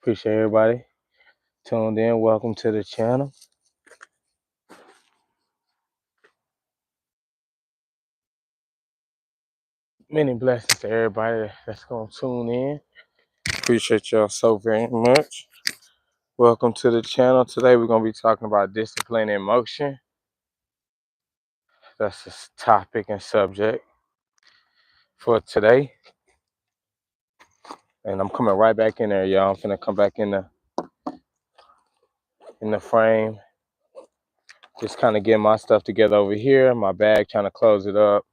Appreciate everybody tuned in. Welcome to the channel. Many blessings to everybody that's going to tune in. Appreciate y'all so very much. Welcome to the channel. Today we're going to be talking about discipline in motion. That's the topic and subject for today. And I'm coming right back in there, y'all. I'm finna come back in the frame. Just kind of getting my stuff together over here. My bag, trying to close it up.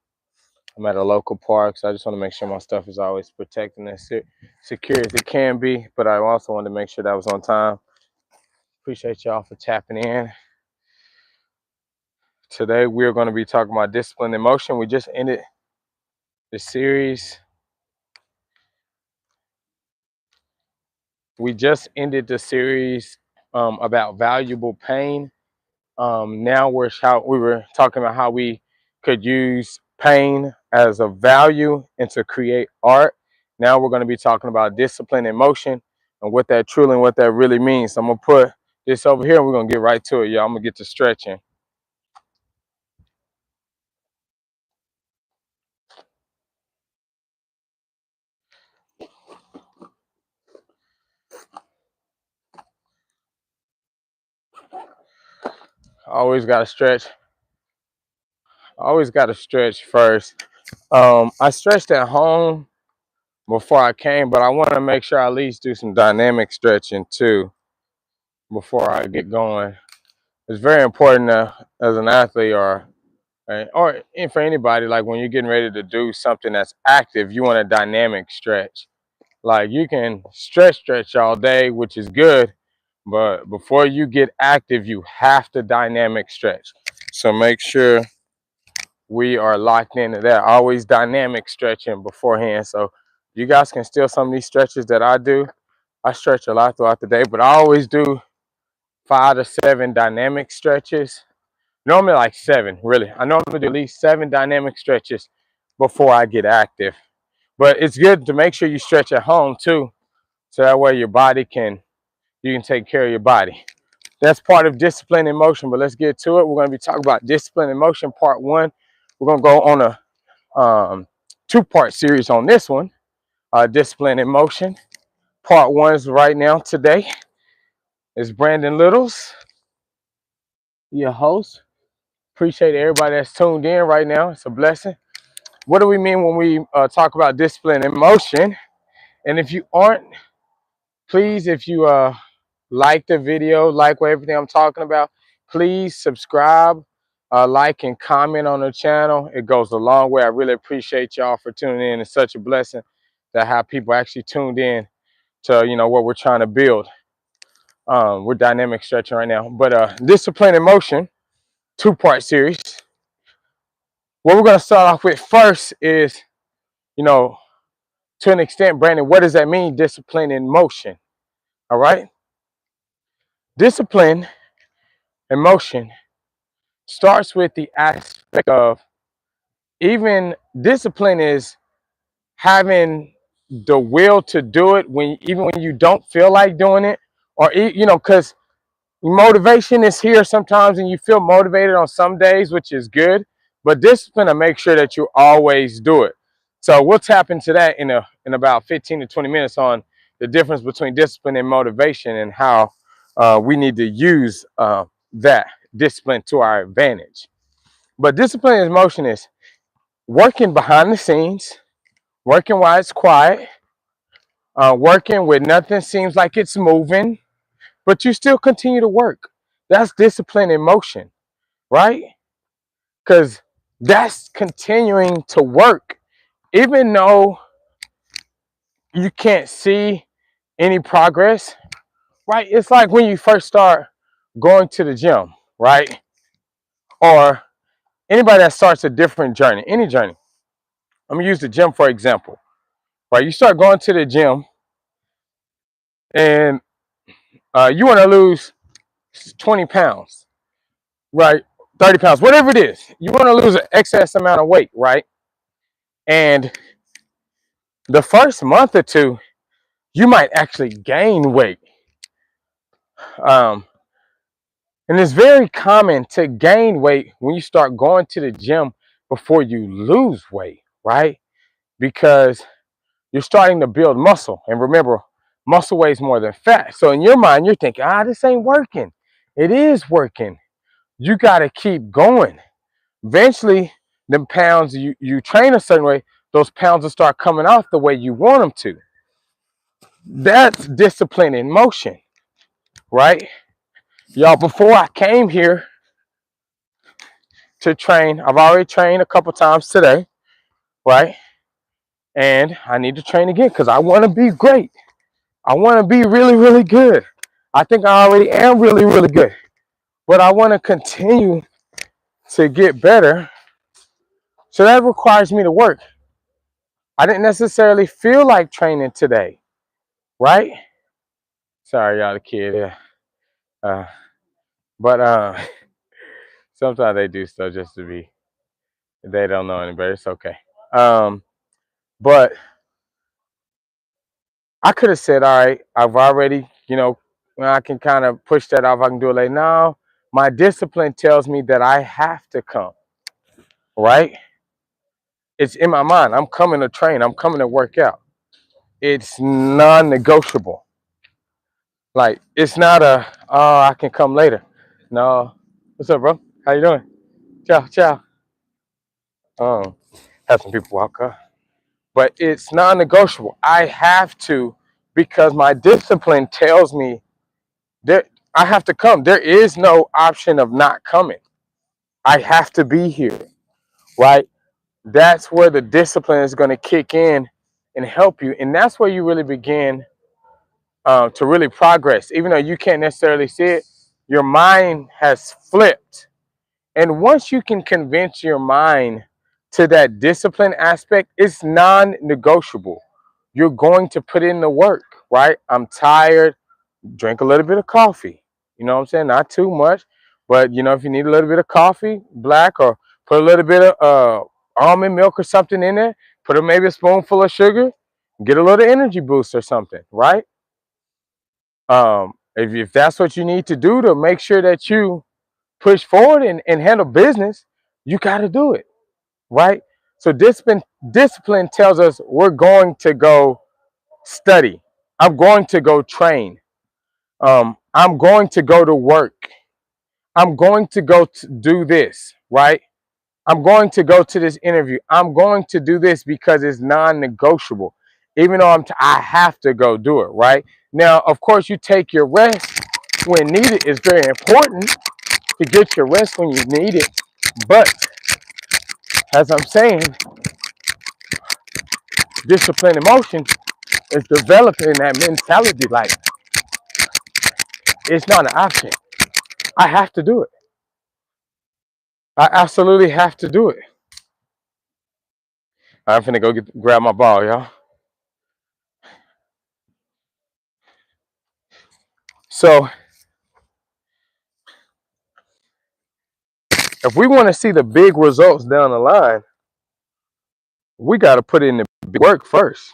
I'm at a local park, so I just want to make sure my stuff is always protected and secure as it can be. But I also want to make sure that was on time. Appreciate y'all for tapping in. Today we're going to be talking about discipline in motion. We just ended the series. About valuable pain. Now we were talking about how we could use pain as a value and to create art. Now we're going to be talking about discipline in motion and what that really means. So I'm going to put this over here and we're going to get right to it, y'all. I'm going to get to stretching. Always got to stretch. Always got to stretch first. I stretched at home before I came, but I want to make sure I at least do some dynamic stretching too before I get going. It's very important as an athlete or for anybody, like when you're getting ready to do something that's active, you want a dynamic stretch. Like you can stretch all day, which is good, but before you get active, you have to dynamic stretch. So make sure we are locked into that. Always dynamic stretching beforehand. So you guys can steal some of these stretches that I do. I stretch a lot throughout the day, but I always do 5 to 7 dynamic stretches. Normally like 7, really. I normally do at least 7 dynamic stretches before I get active. But it's good to make sure you stretch at home too, so that way you can take care of your body. That's part of discipline in motion, but let's get to it. We're going to be talking about discipline in motion part 1. We're going to go on a 2-part series on this one, discipline in motion. Part 1 is right now today. It's Brandon Littles, your host. Appreciate everybody that's tuned in right now. It's a blessing. What do we mean when we talk about discipline in motion? And if you aren't, please, if you like the video, like what everything I'm talking about, please subscribe, like and comment on the channel. It goes a long way. I really appreciate y'all for tuning in. It's such a blessing to have people actually tuned in to what we're trying to build. We're dynamic stretching right now, but discipline in motion, 2-part series. What we're going to start off with first is, to an extent, Brandon, what does that mean, discipline in motion? All right. Discipline in motion starts with the aspect of, even discipline is having the will to do it even when you don't feel like doing it, or because motivation is here sometimes and you feel motivated on some days, which is good, but discipline to make sure that you always do it. So we'll tap into that in about 15 to 20 minutes on the difference between discipline and motivation and how we need to use that discipline to our advantage. But discipline in motion is working behind the scenes, working while it's quiet, working when nothing seems like it's moving, but you still continue to work. That's discipline in motion, right? Because that's continuing to work, even though you can't see any progress, right? It's like when you first start going to the gym, right? Or anybody that starts a different journey, any journey. I'm gonna use the gym for example, right? You start going to the gym and you want to lose 20 pounds, right? 30 pounds, whatever it is. You want to lose an excess amount of weight, right? And the first month or two, you might actually gain weight. Um, and it's very common to gain weight when you start going to the gym before you lose weight, right? Because you're starting to build muscle. And remember, muscle weighs more than fat. So in your mind, you're thinking, this ain't working. It is working. You got to keep going. Eventually, them pounds, you train a certain way, those pounds will start coming off the way you want them to. That's discipline in motion, right? Y'all, before I came here to train, I've already trained a couple times today, right? And I need to train again because I want to be great. I want to be really, really good. I think I already am really, really good. But I want to continue to get better. So that requires me to work. I didn't necessarily feel like training today, right? Sorry, y'all, the kid. Yeah. But sometimes they do stuff just to be, they don't know any better. It's okay. But I could have said, all right, I've already, I can kind of push that off. I can do it later. No, my discipline tells me that I have to come, right? It's in my mind. I'm coming to train. I'm coming to work out. It's non-negotiable. Like, it's not I can come later. No. What's up, bro? How you doing? Ciao, ciao. Have some people walk up. But it's non-negotiable. I have to, because my discipline tells me that I have to come. There is no option of not coming. I have to be here, right? That's where the discipline is going to kick in and help you. And that's where you really begin to really progress. Even though you can't necessarily see it, your mind has flipped. And once you can convince your mind to that discipline aspect, it's non-negotiable. You're going to put in the work, right? I'm tired. Drink a little bit of coffee. You know what I'm saying? Not too much, but if you need a little bit of coffee, black, or put a little bit of almond milk or something in there, put maybe a spoonful of sugar, get a little energy boost or something, right? If that's what you need to do to make sure that you push forward and handle business, you got to do it, right? So discipline tells us we're going to go study. I'm going to go train. I'm going to go to work. I'm going to go to do this, right? I'm going to go to this interview. I'm going to do this because it's non-negotiable. Even though I have to go do it, right? Now, of course, you take your rest when needed. It's very important to get your rest when you need it. But as I'm saying, discipline emotion is developing that mentality. Like, it's not an option. I have to do it. I absolutely have to do it. I'm finna go grab my ball, y'all. So if we want to see the big results down the line, we got to put in the big work first.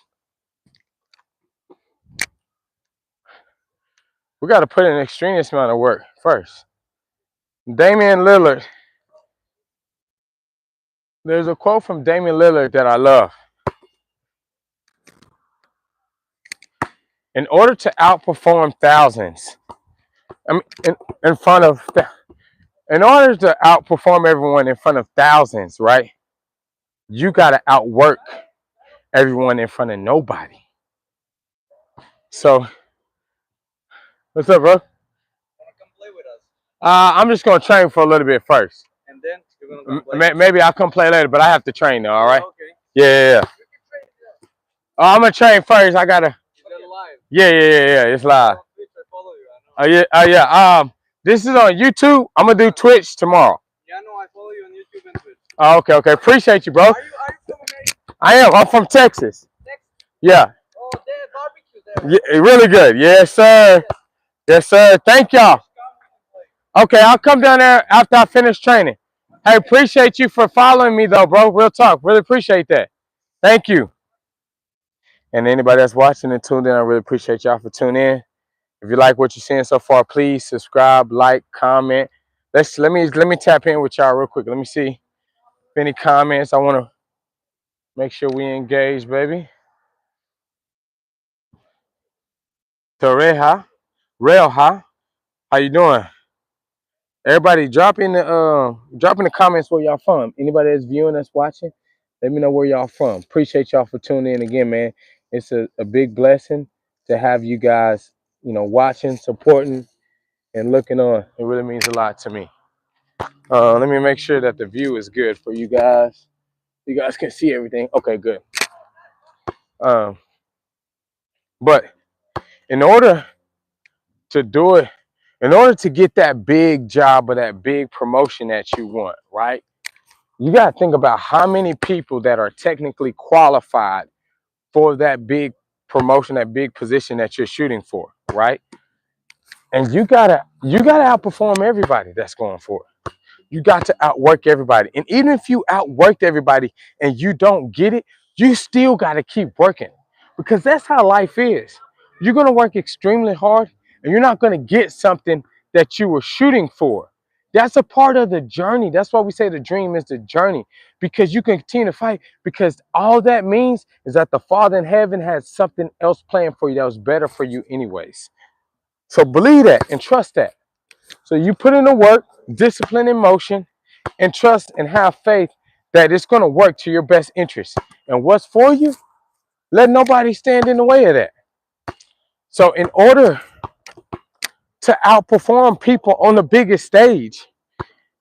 We got to put in an extraneous amount of work first. Damian Lillard. There's a quote from Damian Lillard that I love. In order to outperform thousands, I mean, in front of, in order to outperform everyone in front of thousands, right? You got to outwork everyone in front of nobody. So, what's up, bro? Wanna come play with us? I'm just gonna train for a little bit first. And then you're gonna come play? Maybe I'll come play later, but I have to train though, all right? Okay. Yeah. Oh, I'm gonna train first. I gotta. Is that live? Yeah. It's live. I follow you. I know. Yeah. This is on YouTube. I'm gonna do Twitch tomorrow. Yeah, no, I follow you on YouTube and Twitch. Oh, okay. Appreciate you, bro. Are you from America? I am. I'm from Texas. Texas? Yeah. Oh, there's barbecue there. Yeah, really good. Yes, sir. Yes, sir. Thank y'all. Okay, I'll come down there after I finish training. Hey, appreciate you for following me though, bro. Real talk. Really appreciate that. Thank you. And anybody that's watching and tuned in, I really appreciate y'all for tuning in. If you like what you're seeing so far, please subscribe, like, comment. Let me tap in with y'all real quick. Let me see if any comments. I want to make sure we engage, baby. Toreha, Railha, how you doing? Everybody, drop in the comments where y'all from. Anybody that's viewing us, watching, let me know where y'all from. Appreciate y'all for tuning in again, man. It's a big blessing to have you guys, watching, supporting, and looking on. It really means a lot to me. Let me make sure that the view is good for you guys. You guys can see everything. Okay, good. Um, but in order to do it, in order to get that big job or that big promotion that you want, right? You got to think about how many people that are technically qualified for that big promotion, that big position that you're shooting for, right? And you gotta outperform everybody that's going for it. You got to outwork everybody. And even if you outworked everybody and you don't get it, you still got to keep working, because that's how life is. You're going to work extremely hard and you're not going to get something that you were shooting for. That's a part of the journey. That's why we say the dream is the journey, because you can continue to fight, because all that means is that the Father in heaven has something else planned for you that was better for you anyways. So believe that and trust that. So you put in the work, discipline in motion, and trust and have faith that it's going to work to your best interest. And what's for you, let nobody stand in the way of that. So in order to outperform people on the biggest stage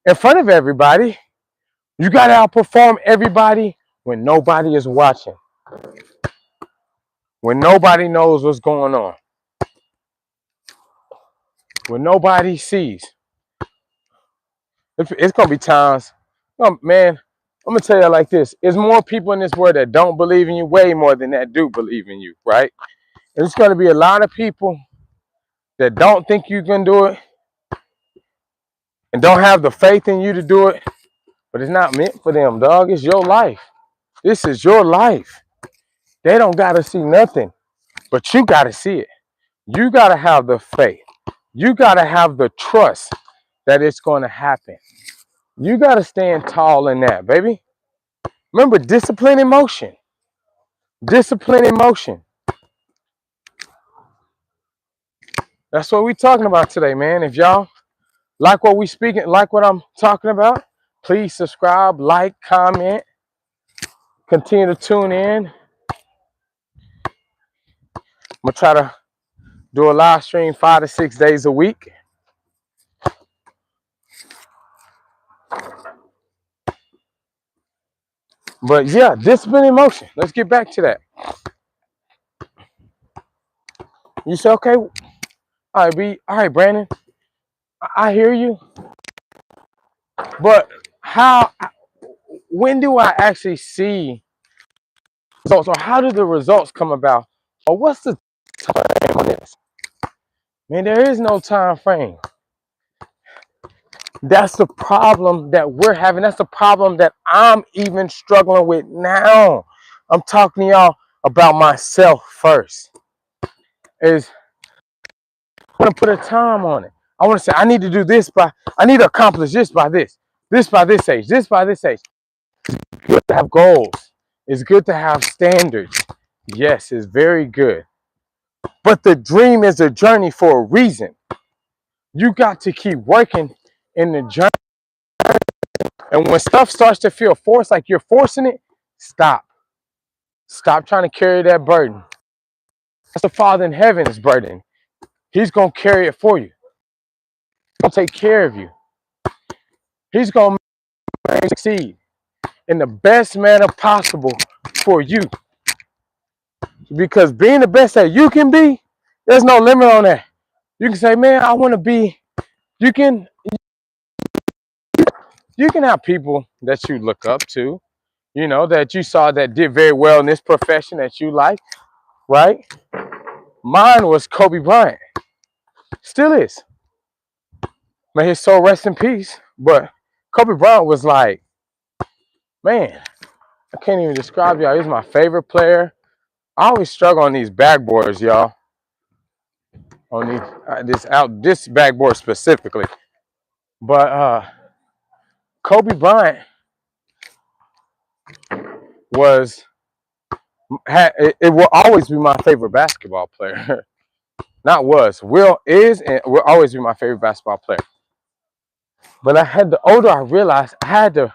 in front of everybody, you got to outperform everybody when nobody is watching, when nobody knows what's going on, when nobody sees. It's going to be times, man, I'm going to tell you like this. There's more people in this world that don't believe in you, way more than that do believe in you, right? There's going to be a lot of people that don't think you can do it and don't have the faith in you to do it, but it's not meant for them, dog. It's your life. This is your life. They don't got to see nothing, but you got to see it. You got to have the faith. You got to have the trust that it's going to happen. You got to stand tall in that, baby. Remember, discipline in motion. Discipline in motion. That's what we're talking about today, man. If y'all like what we speaking, like what I'm talking about, please subscribe, like, comment, continue to tune in. I'm gonna try to do a live stream 5 to 6 days a week. But yeah, discipline in motion. Let's get back to that. You say, okay, all right, all right, Brandon, I hear you. But when do I actually see results, or how do the results come about? Or what's the time frame on this? Man, there is no time frame. That's the problem that we're having. That's the problem that I'm even struggling with now. I'm talking to y'all about myself first. I want to put a time on it. I want to say, I need to do this I need to accomplish this by this age, this by this age. It's good to have goals. It's good to have standards. Yes, it's very good. But the dream is a journey for a reason. You got to keep working in the journey. And when stuff starts to feel forced, like you're forcing it, stop. Stop trying to carry that burden. That's the Father in heaven's burden. He's going to carry it for you. He's going to take care of you. He's going to make you succeed in the best manner possible for you. Because being the best that you can be, there's no limit on that. You can say, man, I want to be, you can have people that you look up to, that you saw that did very well in this profession that you like, right? Mine was Kobe Bryant. Still is. May his soul rest in peace. But Kobe Bryant was like, man, I can't even describe y'all. He's my favorite player. I always struggle on these backboards, y'all. On these this backboard specifically. But Kobe Bryant was it will always be my favorite basketball player. Not was, will, is, and will always be my favorite basketball player. But the older I realized, I had to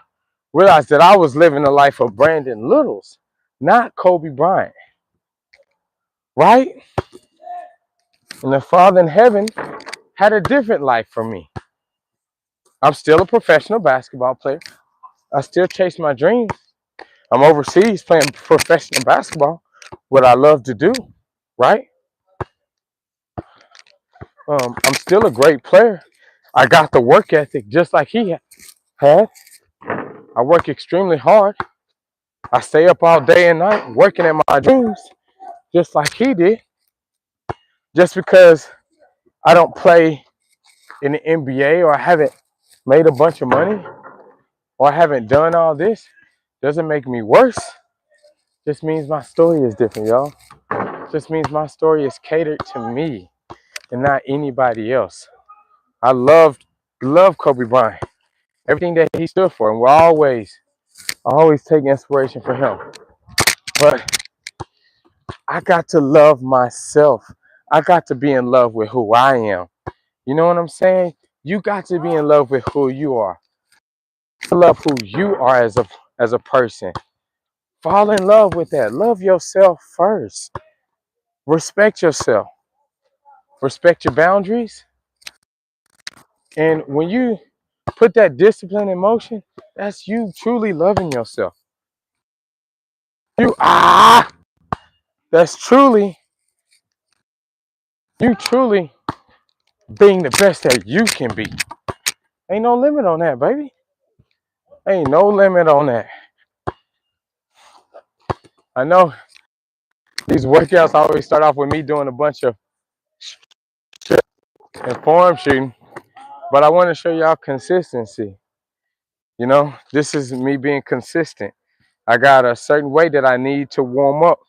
realize that I was living the life of Brandon Littles, not Kobe Bryant, right? And the Father in heaven had a different life for me. I'm still a professional basketball player. I still chase my dreams. I'm overseas playing professional basketball, what I love to do, right? I'm still a great player. I got the work ethic just like he had. I work extremely hard. I stay up all day and night working at my dreams just like he did. Just because I don't play in the NBA or I haven't made a bunch of money or I haven't done all this doesn't make me worse. Just means my story is different, y'all. Just means my story is catered to me and not anybody else. I love Kobe Bryant. Everything that he stood for, and I always take inspiration from him. But I got to love myself. I got to be in love with who I am. You know what I'm saying? You got to be in love with who you are. Love who you are as a person. Fall in love with that. Love yourself first. Respect yourself. Respect your boundaries. And when you put that discipline in motion, that's you truly loving yourself. You that's truly being the best that you can be. Ain't no limit on that, baby. Ain't no limit on that. I know these workouts always start off with me doing a bunch of shit and form shooting, but I want to show y'all consistency. You know, this is me being consistent. I got a certain way that I need to warm up,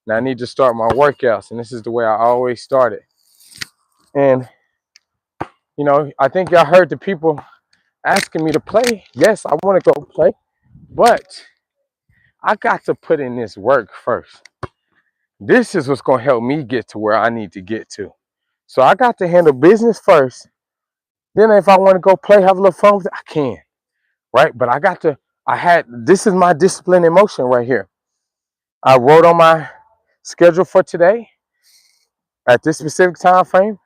and I need to start my workouts, and this is the way I always start it. And you know, I think y'all heard the people asking me to play. Yes, I want to go play, but I got to put in this work first. This is what's going to help me get to where I need to get to. So I got to handle business first. Then if I want to go play, have a little fun with it, I can, right? But this is my discipline in motion right here. I wrote on my schedule for today at this specific time frame.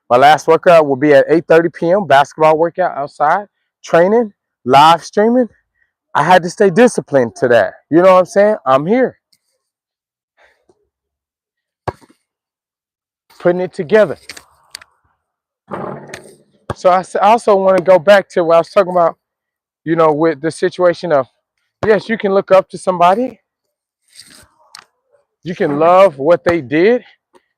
My last workout will be at 8:30 p.m. Basketball workout outside, training, live streaming. I had to stay disciplined to that. You know what I'm saying? I'm here, putting it together. So I also want to go back to what I was talking about, you know, with the situation of, yes, you can look up to somebody. You can love what they did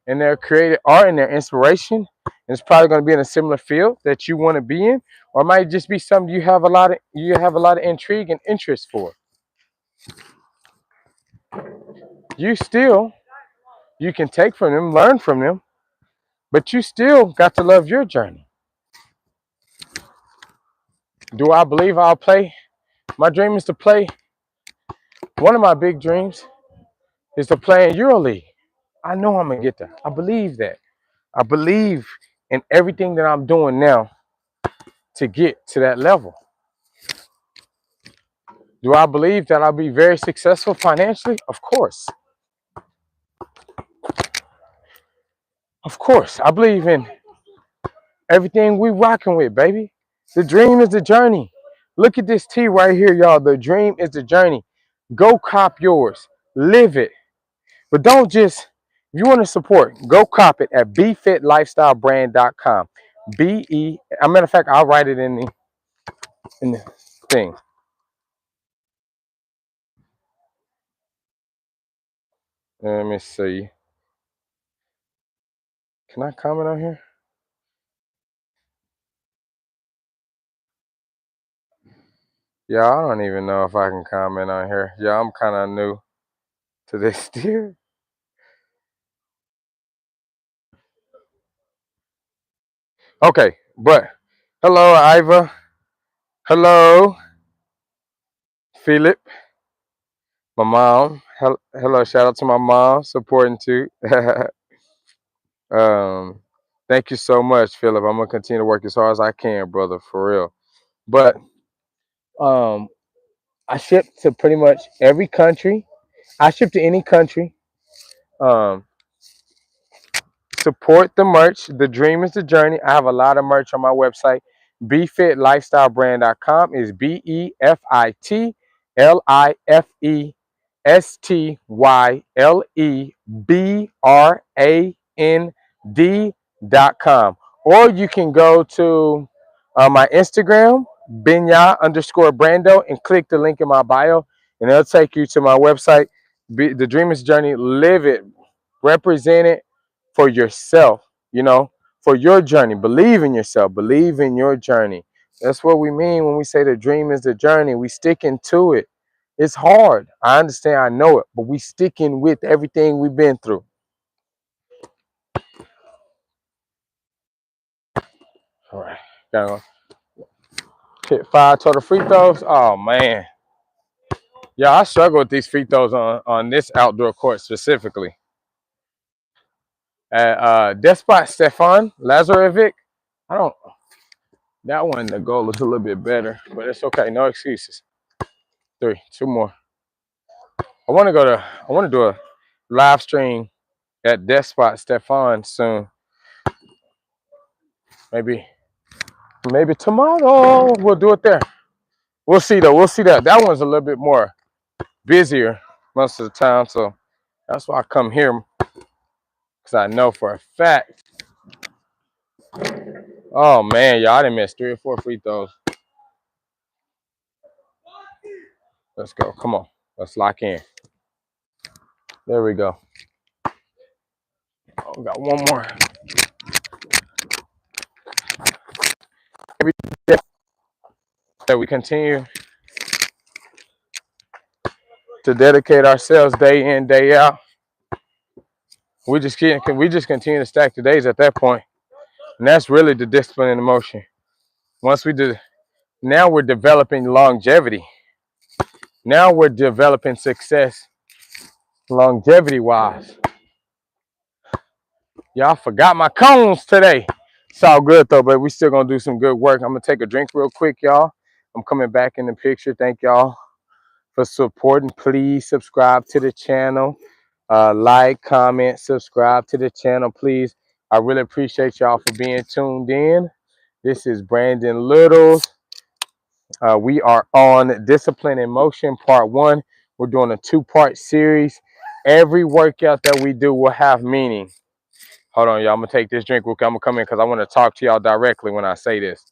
and their creative art and their inspiration. And it's probably going to be in a similar field that you want to be in, or it might just be something you have a lot of intrigue and interest for. You can take from them, learn from them, but you still got to love your journey. Do I believe I'll play? My dream is to play. One of my big dreams is to play in EuroLeague. I know I'm gonna get there. I believe that. I believe in everything that I'm doing now to get to that level. Do I believe that I'll be very successful financially? Of course. Of course. I believe in everything we rocking with, baby. The dream is the journey. Look at this T right here, y'all. The dream is the journey. Go cop yours. Live it. But don't just, if you want to support, go cop it at bfitlifestylebrand.com. A matter of fact, I'll write it in the thing. Let me see. Can I comment on here? Yeah, I don't even know if I can comment on here. Yeah, I'm kind of new to this deal. Okay, but hello, Iva. Hello, Philip. My mom. Hello, shout out to my mom supporting too. um, thank you so much, Philip. I'm gonna continue to work as hard as I can, brother, for real. But um, I ship to pretty much every country. I ship to any country. Um, Support the merch. The dream is the journey. I have a lot of merch on my website. BeFitLifestyleBrand.com is BeFITLifestyleBrand.com. Or you can go to my Instagram, Benya_Brando, and click the link in my bio, and it'll take you to my website. The Dream is Journey. Live it, represent it for yourself, you know, for your journey. Believe in yourself, believe in your journey. That's what we mean when we say the dream is the journey. We sticking to it. It's hard. I understand, I know it, but we sticking with everything we've been through. All right. Gotta hit 5 total free throws. Oh man. Yeah, I struggle with these free throws on this outdoor court specifically. At Despot Stefan Lazarevic, I don't. That one, the goal is a little bit better, but it's okay. No excuses. Three, two more. I want to do a live stream at Despot Stefan soon. Maybe, maybe tomorrow we'll do it there. We'll see though. We'll see that. That one's a little bit more busier most of the time. So that's why I come here, because I know for a fact. Oh man, y'all didn't miss 3 or 4 free throws. Let's go. Come on. Let's lock in. There we go. Oh, we got one more. Every day that we continue to dedicate ourselves day in, day out, we just continue to stack the days at that point. And that's really the discipline and emotion. Once we do, now we're developing longevity. Now we're developing success longevity wise. Y'all forgot my cones today. It's all good though, but we still gonna do some good work. I'm gonna take a drink real quick, y'all. I'm coming back in the picture. Thank y'all for supporting. Please subscribe to the channel. Like, comment, subscribe to the channel, please. I really appreciate y'all for being tuned in. This is Brandon Littles. We are on Discipline in Motion Part 1. We're doing a 2-part series. Every workout that we do will have meaning. Hold on, y'all. I'm going to take this drink. I'm going to come in because I want to talk to y'all directly when I say this.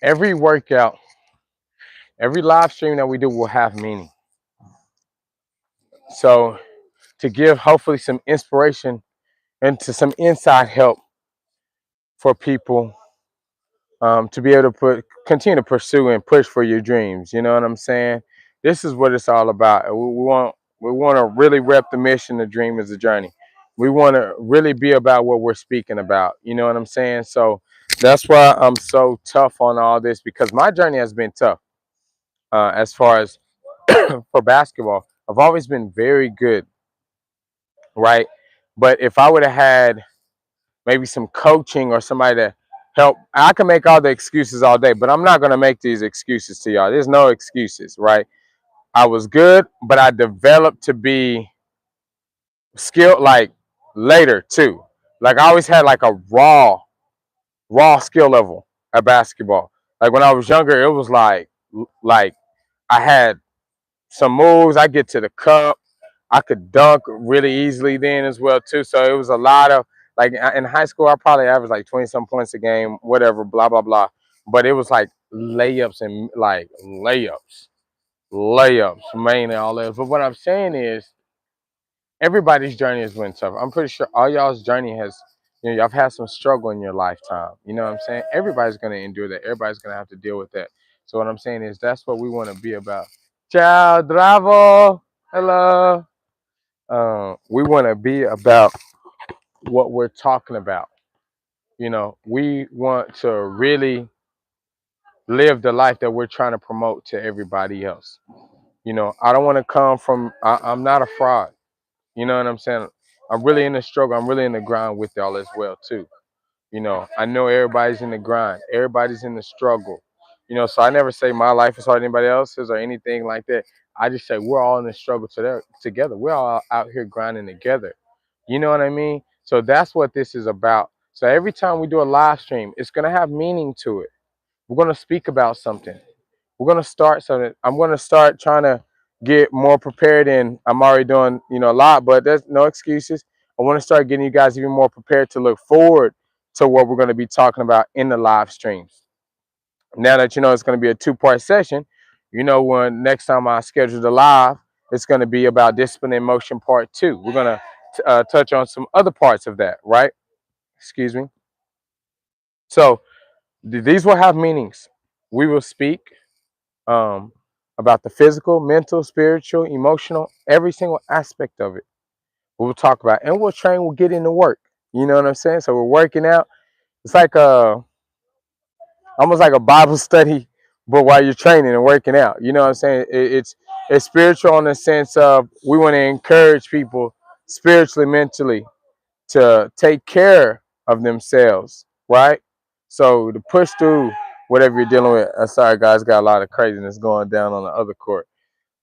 Every workout, every live stream that we do will have meaning. So to give hopefully some inspiration and to some inside help for people to be able to continue to pursue and push for your dreams. You know what I'm saying? This is what it's all about. We want to really rep the mission. The dream is a journey. We want to really be about what we're speaking about. You know what I'm saying? So that's why I'm so tough on all this, because my journey has been tough as far as for basketball. I've always been very good, right? But if I would have had maybe some coaching or somebody to help, I can make all the excuses all day, but I'm not going to make these excuses to y'all. There's no excuses, right? I was good, but I developed to be skilled like later too. Like I always had like a raw skill level at basketball. Like when I was younger, it was like I had some moves. I get to the cup. I could dunk really easily then as well too. So it was a lot of, like in high school, I probably averaged like 20 some points a game, whatever, blah blah blah. But it was like layups and like layups mainly all that. But what I'm saying is, everybody's journey has been tough. I'm pretty sure all y'all's journey has, y'all have had some struggle in your lifetime. You know what I'm saying? Everybody's gonna endure that. Everybody's gonna have to deal with that. So what I'm saying is that's what we want to be about. Ciao, Dravo. Hello. We want to be about what we're talking about. We want to really live the life that we're trying to promote to everybody else. I don't want to come from, I'm not a fraud. You know what I'm saying? I'm really in the struggle. I'm really in the grind with y'all as well, too. I know everybody's in the grind. Everybody's in the struggle. So I never say my life is harder than anybody else's or anything like that. I just say we're all in the struggle together. We're all out here grinding together. You know what I mean? So that's what this is about. So every time we do a live stream, it's going to have meaning to it. We're going to speak about something. We're going to start something. I'm going to start trying to get more prepared, and I'm already doing, a lot, but there's no excuses. I want to start getting you guys even more prepared to look forward to what we're going to be talking about in the live streams. Now that you know it's going to be a 2-part session, when next time I schedule the live, it's going to be about discipline and motion part 2. We're going to touch on some other parts of that, right? Excuse me. So these will have meanings. We will speak um, about the physical, mental, spiritual, emotional, every single aspect of it. We'll talk about it. And we'll train, we'll get into work. You know what I'm saying? So we're working out. It's like almost like a Bible study, but while you're training and working out. You know what I'm saying? It's spiritual in the sense of we want to encourage people spiritually, mentally to take care of themselves, right? So to push through whatever you're dealing with. Sorry guys, got a lot of craziness going down on the other court.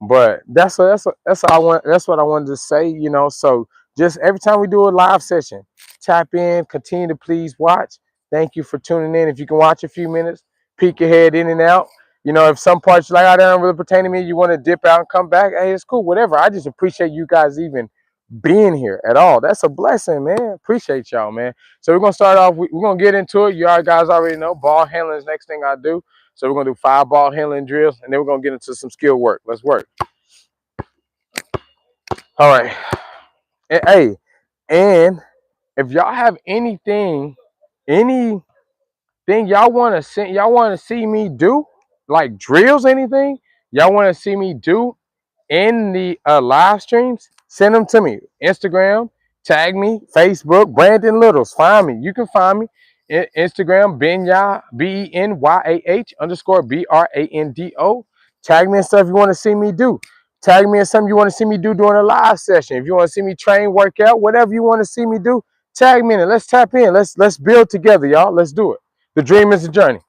But that's all I want. That's what I wanted to say. So just every time we do a live session, tap in, continue to please watch. Thank you for tuning in. If you can watch a few minutes, peek your head in and out. If some parts you're like, oh, that don't really pertain to me, you want to dip out and come back, hey, it's cool, whatever. I just appreciate you guys even being here at all. That's a blessing, man. Appreciate y'all, man. So we're gonna start off. We're gonna get into it. You all guys already know ball handling is the next thing I do. So we're gonna do 5 ball handling drills, and then we're gonna get into some skill work. Let's work. All right. And, hey, and if y'all have anything y'all want to see me do, like drills, anything y'all want to see me do in the live streams, send them to me. Instagram, tag me, Facebook, Brandon Littles. Find me. You can find me. Instagram, Benyah, BENYAH _ BRANDO. Tag me in stuff you want to see me do. Tag me in something you want to see me do during a live session. If you want to see me train, work out, whatever you want to see me do, tag me in it. Let's tap in. Let's build together, y'all. Let's do it. The dream is the journey.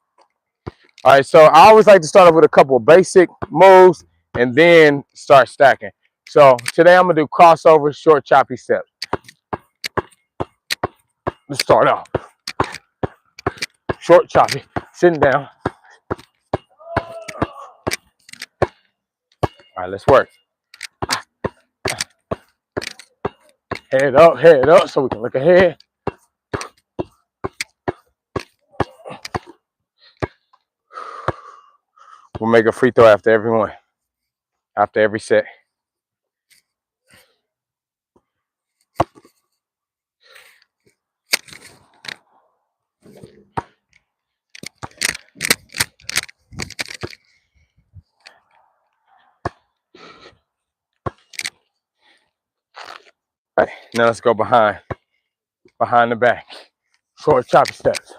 All right, so I always like to start off with a couple of basic moves and then start stacking. So today I'm gonna do crossover, short, choppy steps. Let's start off. Short, choppy, sitting down. All right, let's work. Head up, so we can look ahead. We'll make a free throw after every one, after every set. All right, now let's go behind the back. Short, choppy steps.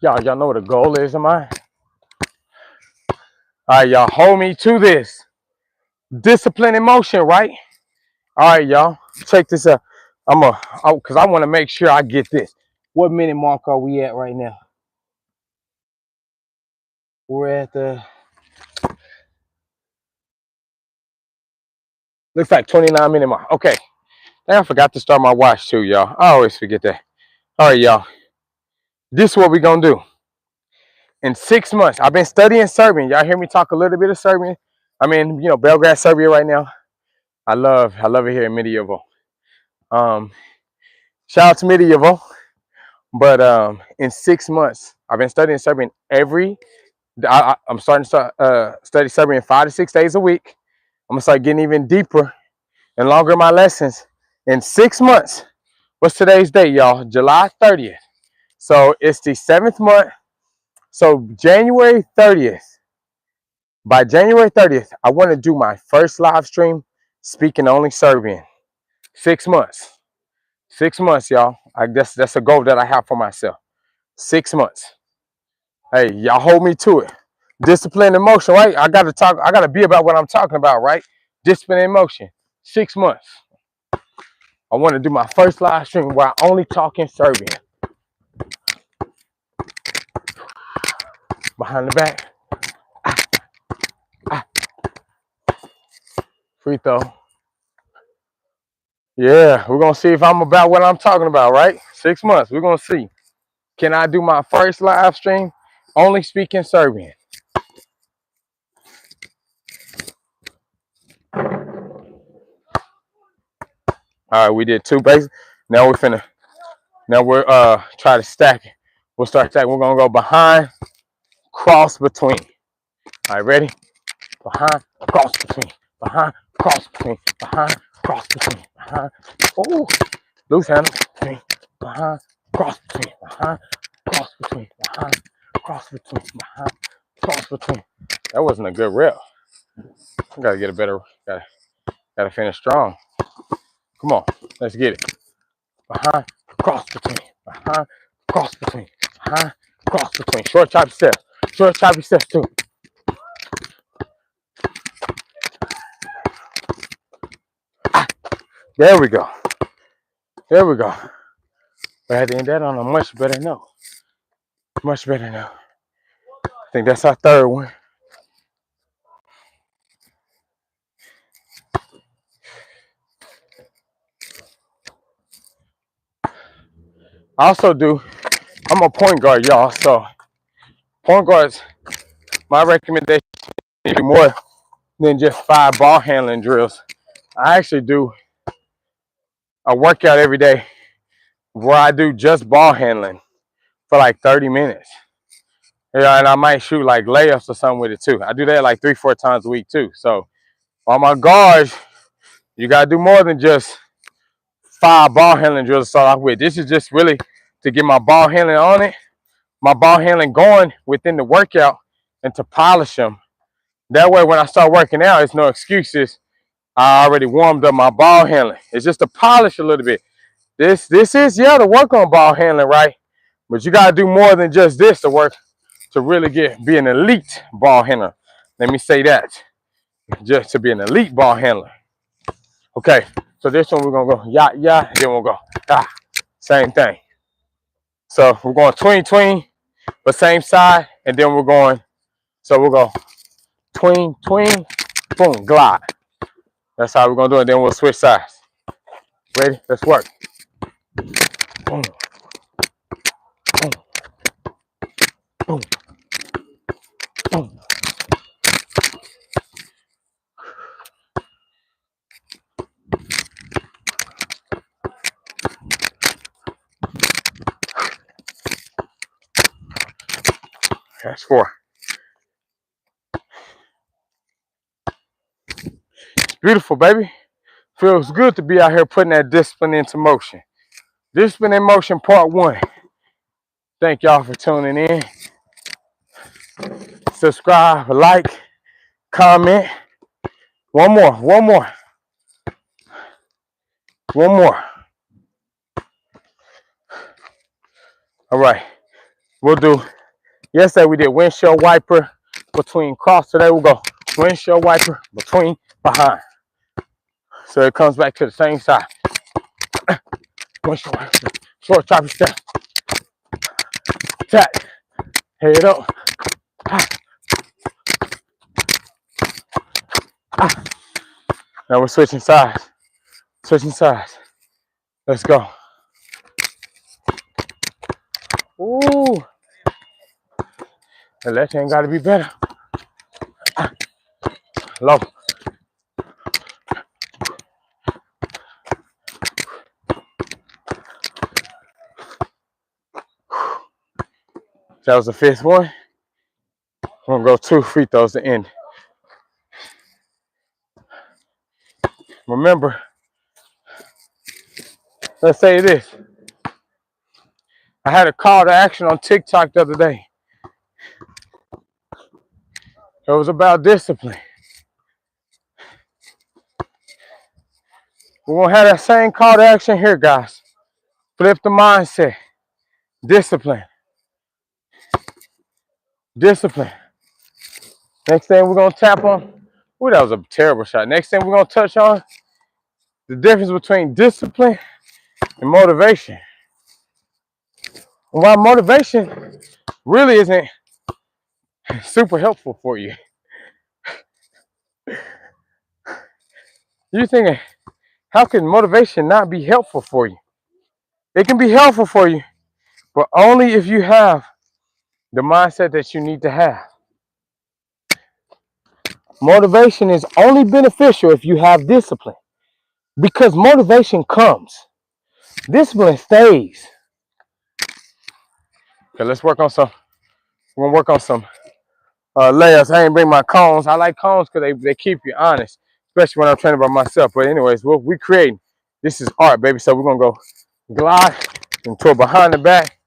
Y'all know what the goal is of mine? All right, y'all, hold me to this. Discipline and motion, right? All right, y'all, check this out. Because I want to make sure I get this. What minute mark are we at right now? We're at the, looks like 29-minute mark. Okay, and I forgot to start my watch too, y'all. I always forget that. All right, y'all, this is what we're going to do. In 6 months, I've been studying Serbian. Y'all hear me talk a little bit of Serbian? I'm in, Belgrade, Serbia right now. I love it here in Medieval. Shout out to Medieval. But in 6 months, I've been studying Serbian every I'm starting to study Serbian 5 to 6 days a week. I'm gonna start getting even deeper and longer in my lessons. In 6 months, what's today's date, y'all? July 30th. So it's the 7th month. So January 30th. By January 30th, I want to do my first live stream speaking only Serbian. 6 months. 6 months, y'all. I guess that's a goal that I have for myself. 6 months. Hey, y'all hold me to it. Discipline and motion, right? I gotta be about what I'm talking about, right? Discipline and motion. 6 months. I want to do my first live stream while only talking Serbian. Behind the back. Ah, free throw. Yeah, we're gonna see if I'm about what I'm talking about, right? 6 months. We're gonna see. Can I do my first live stream only speaking Serbian? All right, we did two bases. Now we're try to stack it. We'll start stacking. We're gonna go behind, cross between. All right, ready? Behind, cross between. Behind, cross between. Behind, cross between. Behind. Ooh, loose handle. Between. Behind, cross between. Behind, cross between. Behind, cross between. Behind, cross between. That wasn't a good rep. I gotta get a better. Gotta finish strong. Come on, let's get it. Behind, cross between. Behind, cross between. Behind, cross between. Short choppy steps. Short choppy steps too. There we go. There we go. But at the end of that on a much better note. Much better now. I think that's our third one. I also do, I'm a point guard, y'all. So point guards, my recommendation is do more than just 5 ball handling drills. I actually do a workout every day where I do just ball handling for like 30 minutes. Yeah, and I might shoot like layups or something with it too. I do that like 3-4 times a week too. So on my guards, you gotta do more than just 5 ball handling drills to start off with. This is just really to get my ball handling on it, my ball handling going within the workout, and to polish them. That way when I start working out, it's no excuses. I already warmed up my ball handling. It's just to polish a little bit. This is, yeah, to work on ball handling, right? But you gotta do more than just this to work to really be an elite ball handler. Let me say that. Just to be an elite ball handler. Okay, so this one we're gonna go yeah, then we'll go same thing. So we're going tween, but same side, and then we're going, so we'll go tween, boom, glide. That's how we're gonna do it. Then we'll switch sides. Ready? Let's work. Boom, boom, boom, boom. That's 4. It's beautiful, baby. Feels good to be out here putting that discipline into motion. Discipline in motion, part 1. Thank y'all for tuning in. Subscribe, like, comment. One more. All right, we'll do, yesterday we did windshield wiper between cross. Today we'll go windshield wiper between behind. So it comes back to the same side. Windshield wiper, short choppy step. Tap, head up. Now we're switching sides. Let's go. Ooh. The left hand gotta be better. Low. That was the 5th one. We're gonna go 2 free throws to end. Remember, let's say this. I had a call to action on TikTok the other day. It was about discipline. We're gonna have that same call to action here, guys. Flip the mindset. Discipline. Discipline. Next thing we're gonna tap on. Ooh, that was a terrible shot. Next thing we're gonna touch on the difference between discipline and motivation. And why motivation really isn't super helpful for you. You're thinking, how can motivation not be helpful for you? It can be helpful for you, but only if you have the mindset that you need to have. Motivation is only beneficial if you have discipline, because motivation comes, discipline stays. Okay, let's work on some. We're gonna work on some layups. I ain't bring my cones. I like cones because they keep you honest, especially when I'm training by myself. But anyways, we creating. This is art, baby. So we're gonna go glide into a behind the back,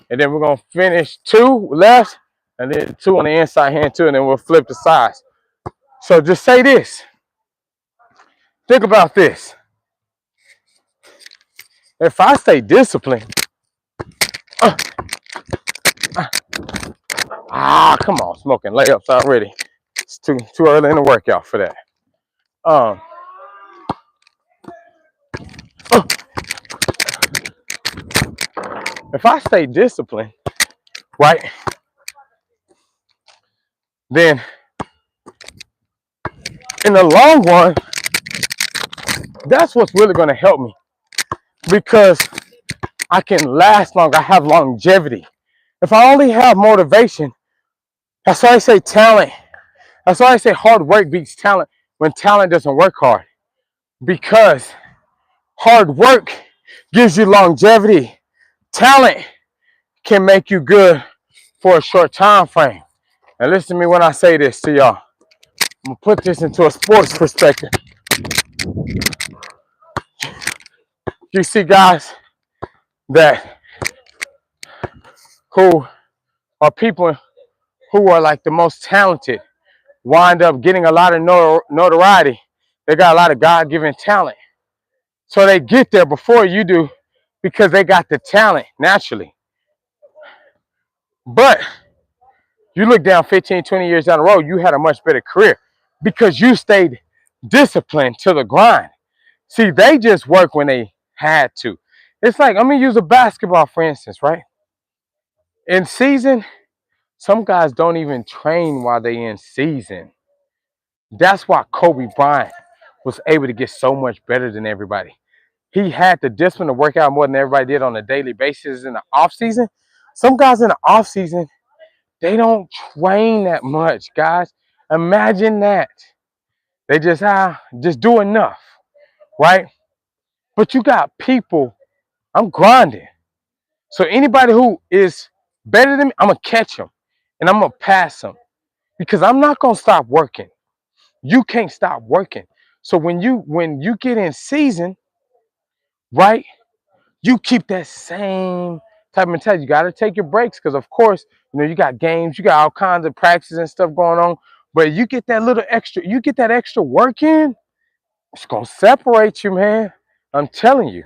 and then we're gonna finish 2 left, and then 2 on the inside hand too, and then we'll flip the sides. So just say this. Think about this. If I stay disciplined, come on, smoking layups already. It's too early in the workout for that. Uh, if I stay disciplined, right, then in the long run, that's what's really going to help me, because I can last longer. I have longevity. If I only have motivation, that's why I say talent. That's why I say hard work beats talent when talent doesn't work hard, because hard work gives you longevity. Talent can make you good for a short time frame. And listen to me when I say this to y'all. I'm gonna put this into a sports perspective. You see guys that who are people who are like the most talented wind up getting a lot of notoriety. They got a lot of God-given talent. So they get there before you do because they got the talent naturally. But you look down 15, 20 years down the road, you had a much better career because you stayed disciplined to the grind. See, they just work when they had to. It's like, I'm going to use a basketball, for instance, right? In season, some guys don't even train while they in season. That's why Kobe Bryant was able to get so much better than everybody. He had the discipline to work out more than everybody did on a daily basis in the off season. Some guys in the off season, they don't train that much, guys. Imagine that. They just do enough, right? But you got people, I'm grinding. So anybody who is better than me, I'm going to catch them and I'm going to pass them because I'm not going to stop working. You can't stop working. So when you get in season, right, you keep that same type of mentality. You got to take your breaks because, of course, you got games, you got all kinds of practices and stuff going on. But you get that little extra, you get that extra work in, it's going to separate you, man. I'm telling you.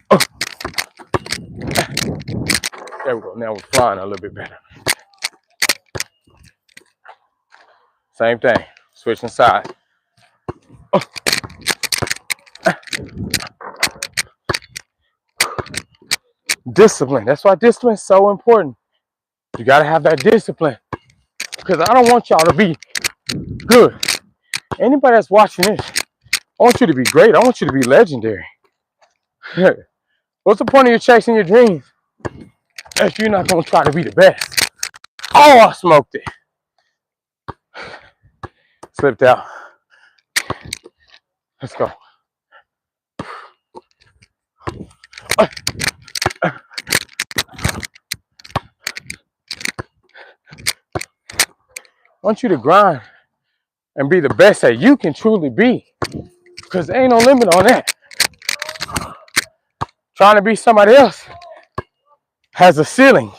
Oh, there we go. Now we're flying a little bit better. Same thing. Switching sides. Oh. Discipline. That's why discipline is so important. You got to have that discipline. Because I don't want y'all to be good. Anybody that's watching this, I want you to be great. I want you to be legendary. What's the point of you chasing your dreams if you're not going to try to be the best? Oh, I smoked it. Slipped out. Let's go. want you to grind and be the best that you can truly be. Because there ain't no limit on that. Trying to be somebody else has a ceiling.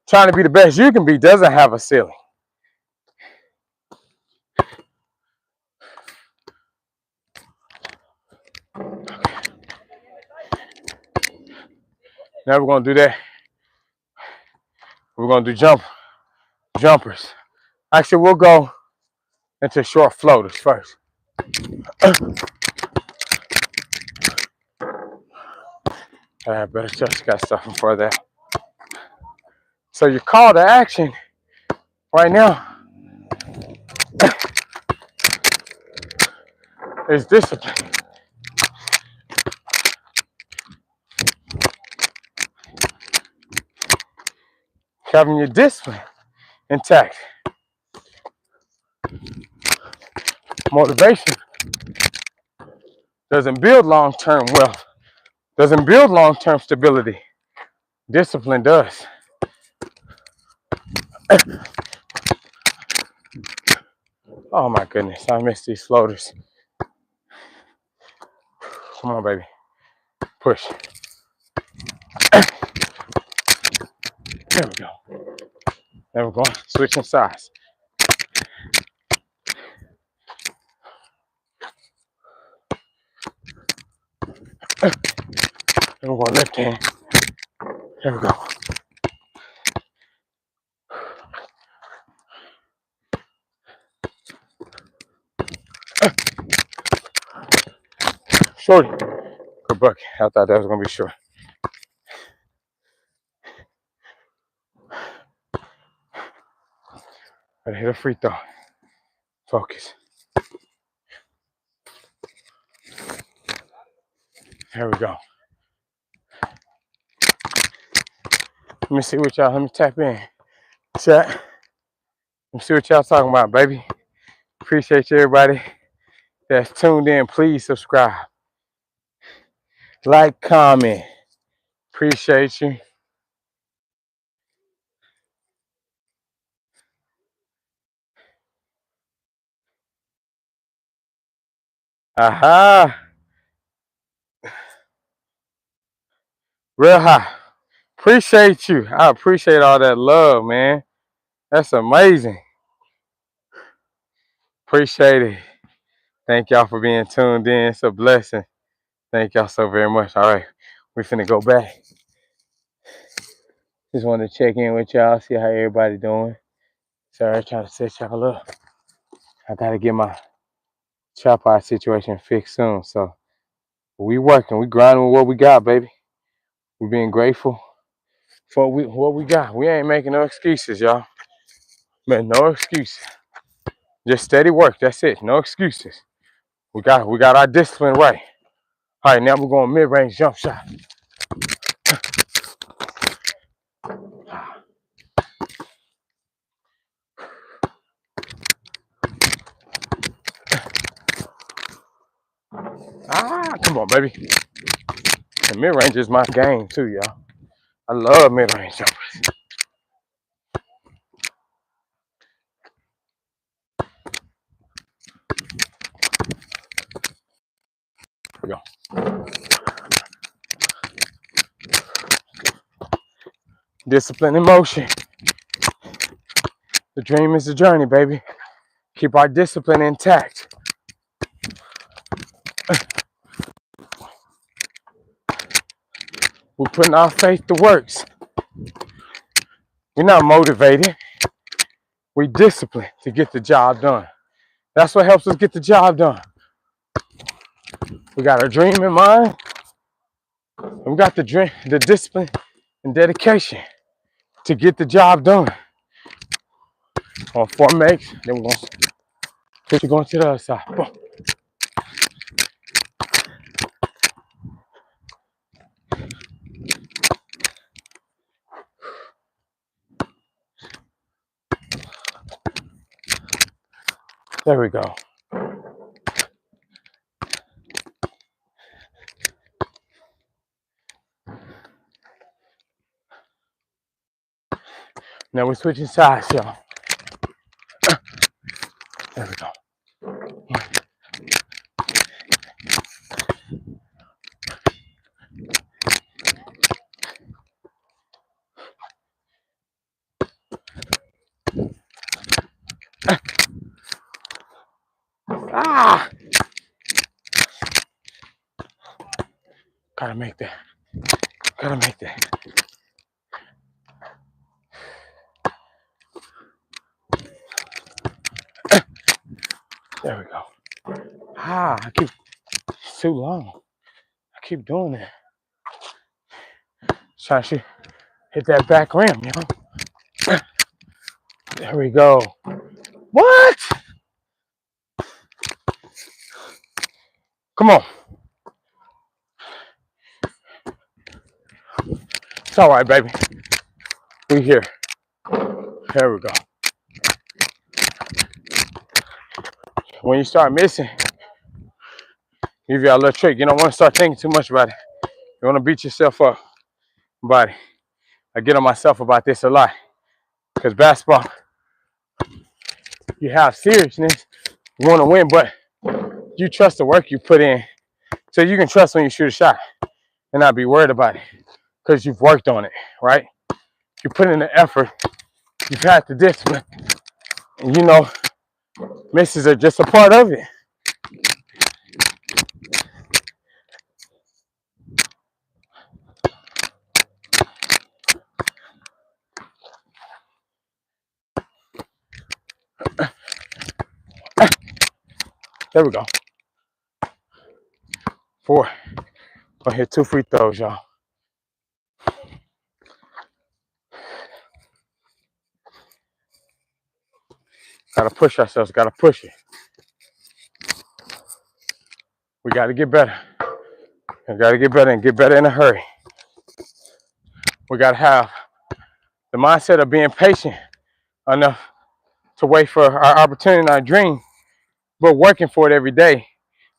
Trying to be the best you can be doesn't have a ceiling. Now we're gonna do that. We're gonna do jumpers. Actually, we'll go into short floaters first. I better just got stuff before that. So your call to action right now is discipline. Having your discipline intact. Motivation doesn't build long-term wealth, doesn't build long-term stability. Discipline does. Oh my goodness, I miss these floaters. Come on, baby. Push. There we go. There we go. Switching sides. There we go. Left hand. There we go. Shorty. Good bucket. I thought that was going to be short. Gotta hit a free throw. Focus. There we go. Let me see what y'all, let me tap in. Chat. Let me see what y'all talking about, baby. Appreciate you, everybody that's tuned in. Please subscribe. Like, comment. Appreciate you. Aha. Real high. Appreciate you. I appreciate all that love, man. That's amazing. Appreciate it. Thank y'all for being tuned in. It's a blessing. Thank y'all so very much. All right. We finna go back. Just wanted to check in with y'all, see how everybody doing. Sorry, trying to set y'all up. I gotta get my tripod situation fixed soon. So we working, we grinding with what we got, baby. We being grateful for what we got. We ain't making no excuses, y'all. Man, no excuses. Just steady work. That's it. No excuses. We got our discipline right. All right, now we're going mid-range jump shot. Come on, baby. And mid-range is my game too, y'all. I love mid-range jumpers. Here we go. Discipline in motion. The dream is the journey, baby. Keep our discipline intact. We're putting our faith to works. We're not motivated. We discipline to get the job done. That's what helps us get the job done. We got a dream in mind. And we got the dream, the discipline and dedication to get the job done. On 4 makes, then we're going to put you going to the other side. Boom. There we go. Now we're switching sides, y'all. There we go. Ah! Gotta make that. Gotta make that. There we go. Ah, it's too long. I keep doing that. Trying to hit that back rim, you know? There we go. What? Come on. It's all right, baby. We here. There we go. When you start missing, give you a little trick. You don't want to start thinking too much about it. You want to beat yourself up about it. I get on myself about this a lot. Because basketball, you have seriousness. You want to win, but you trust the work you put in. So you can trust when you shoot a shot and not be worried about it. Because you've worked on it, right? You put in the effort. You've had the discipline. And you know, misses are just a part of it. There we go. 4. Gonna hit 2 free throws, y'all. Gotta push ourselves, gotta push it. We gotta get better. We gotta get better and get better in a hurry. We gotta have the mindset of being patient enough to wait for our opportunity and our dream, but working for it every day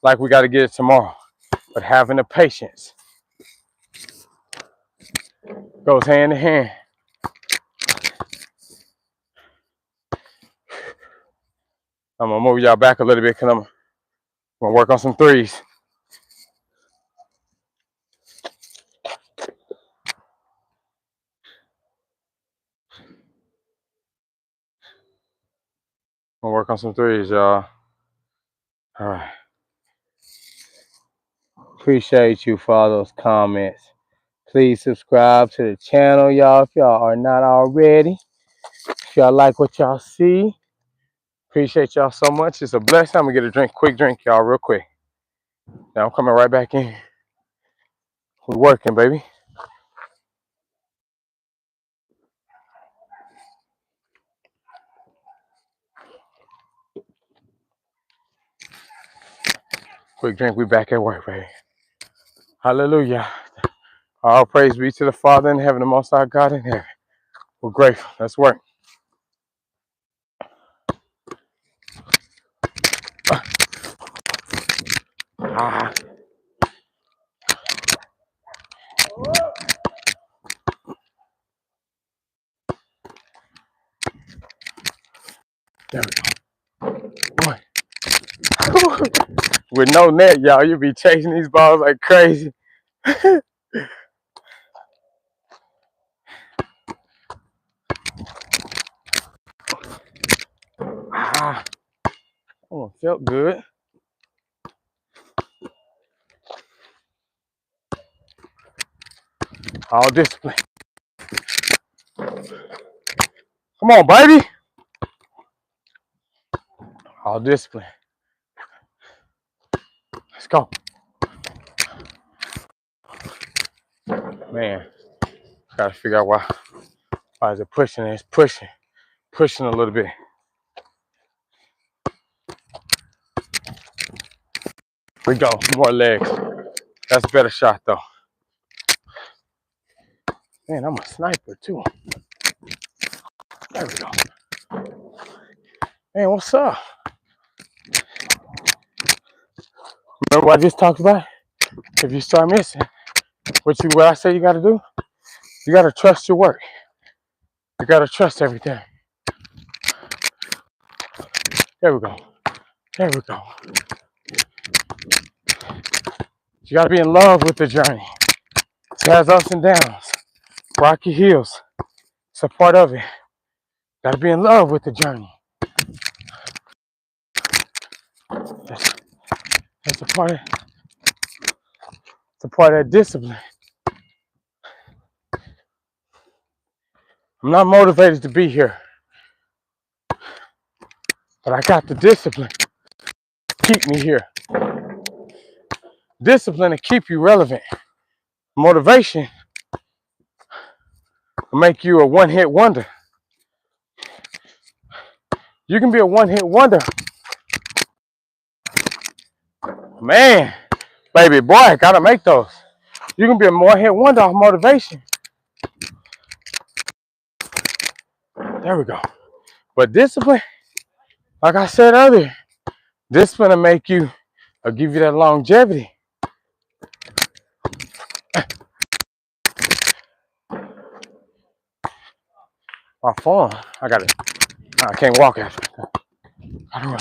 like we gotta get it tomorrow. But having the patience goes hand in hand. I'm gonna move y'all back a little bit because I'm gonna work on some threes. I'm gonna work on some threes, y'all. All right. Appreciate you for all those comments. Please subscribe to the channel, y'all, if y'all are not already. If y'all like what y'all see, appreciate y'all so much. It's a blessing. I'm gonna get a quick drink, y'all, real quick. Now I'm coming right back in. We're working, baby. Quick drink, we back at work, baby. Hallelujah. All praise be to the Father in heaven, the Most High God in heaven. We're grateful. Let's work. Ah. There we go. Boy. With no net, y'all, you be chasing these balls like crazy. Ah. Oh, felt good. All discipline. Come on, baby. All discipline. Let's go. Man, gotta figure out why is it pushing? It's pushing a little bit. We go, more legs. That's a better shot though. Man, I'm a sniper too. There we go. Man, what's up? Remember what I just talked about? If you start missing, what I say you gotta do? You gotta trust your work. You gotta trust everything. There we go. There we go. You gotta be in love with the journey. It has ups and downs, rocky hills. It's a part of it. Gotta be in love with the journey. That's a part of, it's a part of that discipline. I'm not motivated to be here, but I got the discipline to keep me here. Discipline to keep you relevant. Motivation will make you a one-hit wonder. You can be a one-hit wonder. Man, baby boy, I gotta make those. You can be a one-hit wonder off motivation. There we go. But discipline, like I said earlier, discipline will make you, will give you that longevity. My phone, I can't walk after. I don't know.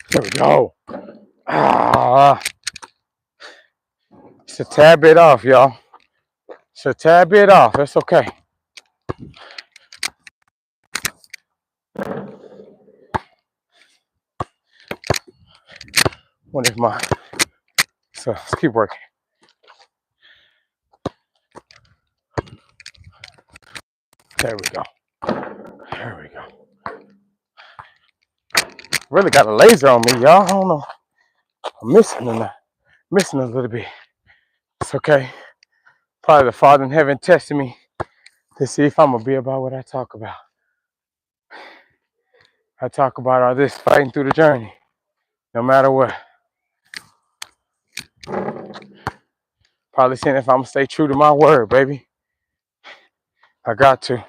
There we go. It's a tad bit off, y'all. It's a tad bit off. That's okay. What is mine? So let's keep working. There we go. There we go. Really got a laser on me, y'all. I don't know. I'm missing a little bit. It's okay. Probably the Father in heaven testing me to see if I'm gonna be about what I talk about. I talk about all this fighting through the journey, no matter what. Probably saying if I'm gonna stay true to my word, baby. I got to.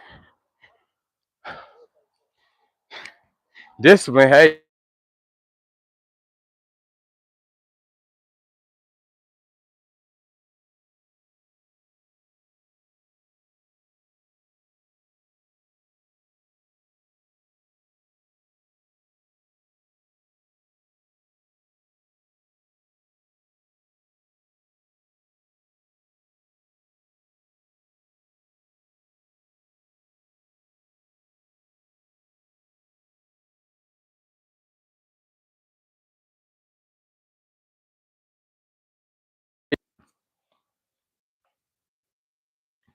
Discipline, hey.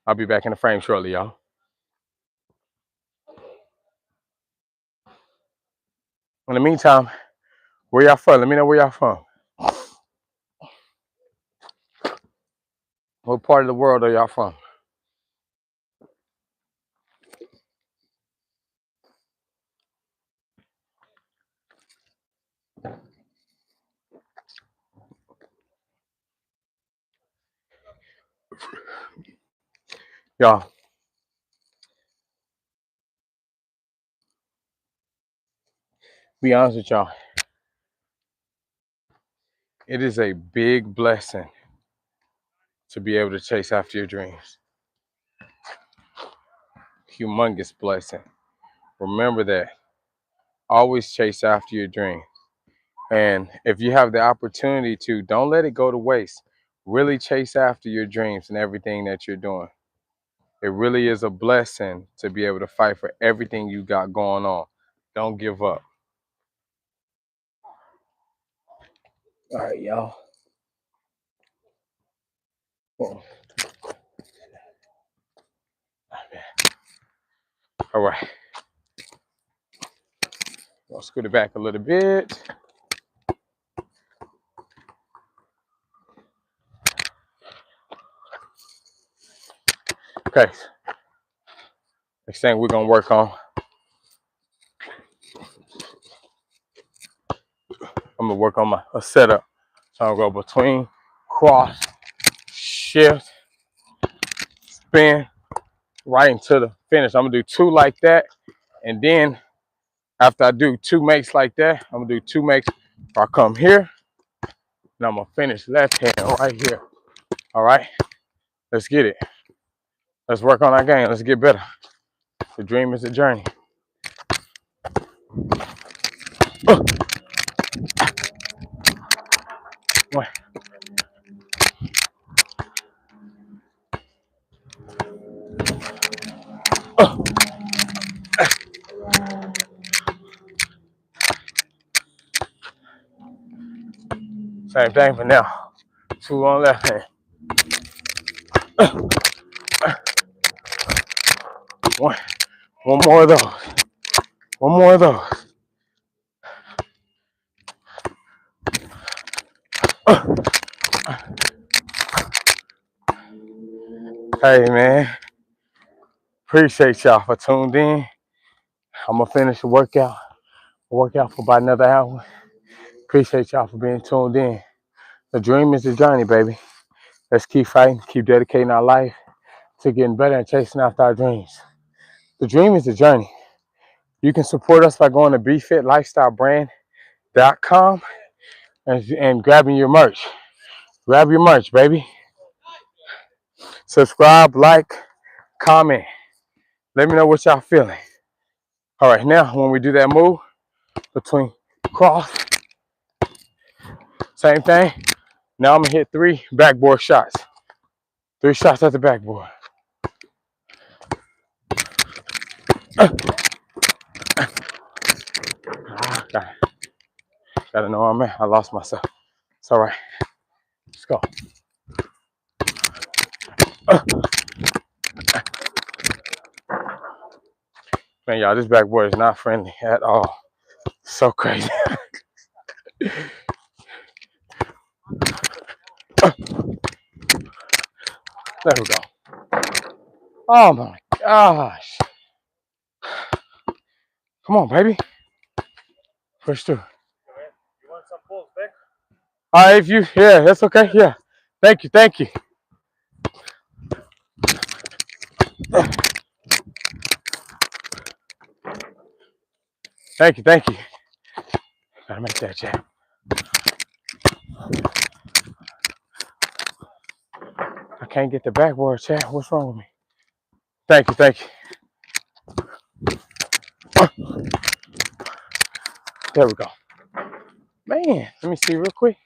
I'll be back in the frame shortly, y'all. In the meantime, where y'all from? Let me know where y'all from. What part of the world are y'all from? Y'all, be honest with y'all. It is a big blessing to be able to chase after your dreams. Humongous blessing. Remember that. Always chase after your dream. And if you have the opportunity to, don't let it go to waste. Really chase after your dreams and everything that you're doing. It really is a blessing to be able to fight for everything you got going on. Don't give up. All right, y'all. All right. I'll scoot it back a little bit. Okay. Next thing we're going to work on, I'm going to work on my setup. So I'll go between, cross, shift, spin, right into the finish. I'm going to do two like that. And then after I do two makes like that, I'm going to do two makes. I come here, and I'm going to finish left hand right here. All right? Let's get it. Let's work on our game. Let's get better. The dream is a journey. One. Same thing for now. 2 on left hand. One. One more of those. One more of those. Hey man, appreciate y'all for tuned in. I'm gonna finish the workout. Workout for about another hour. Appreciate y'all for being tuned in. The dream is the journey, baby. Let's keep fighting, keep dedicating our life to getting better and chasing after our dreams. The dream is the journey. You can support us by going to bfitlifestylebrand.com and grabbing your merch. Grab your merch, baby. Subscribe, like, comment. Let me know what y'all feeling. All right, now when we do that move between cross, same thing. Now I'm gonna hit 3 backboard shots. 3 shots at the backboard. Gotta know where I'm at. I lost myself. It's all right. Let's go. Man, y'all, this backboard is not friendly at all. So crazy. There we go. Oh my gosh. Come on, baby. Push through. You want some pulls back? All right, yeah, that's okay. Yeah. Thank you. Thank you. Thank you. Thank you. Gotta make that jab. I can't get the backboard, Chad. What's wrong with me? Thank you. Thank you. There we go. Man, let me see real quick.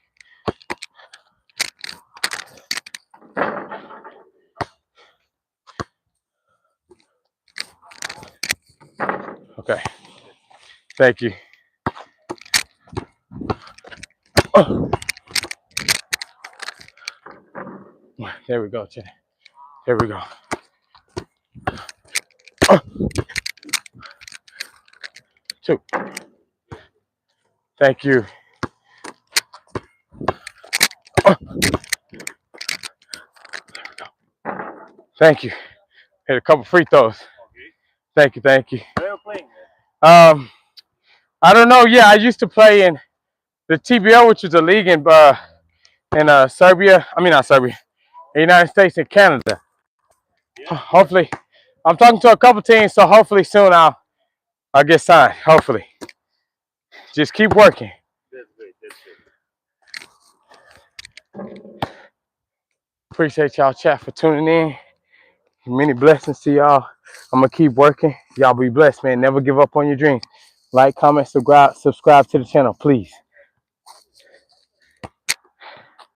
Okay. Thank you. There we go, Chad. Here we go. Two. Thank you. Thank you. Hit a couple free throws. Thank you. Thank you. Where are you playing? I don't know. Yeah, I used to play in the TBO, which is a league in Serbia. I mean, not Serbia. The United States and Canada. Yeah. Hopefully, I'm talking to a couple teams, so hopefully soon I'll get signed. Hopefully. Just keep working. That's great. That's great. Appreciate y'all chat for tuning in. Many blessings to y'all. I'm gonna keep working. Y'all be blessed, man. Never give up on your dreams. Like, comment, subscribe to the channel, please.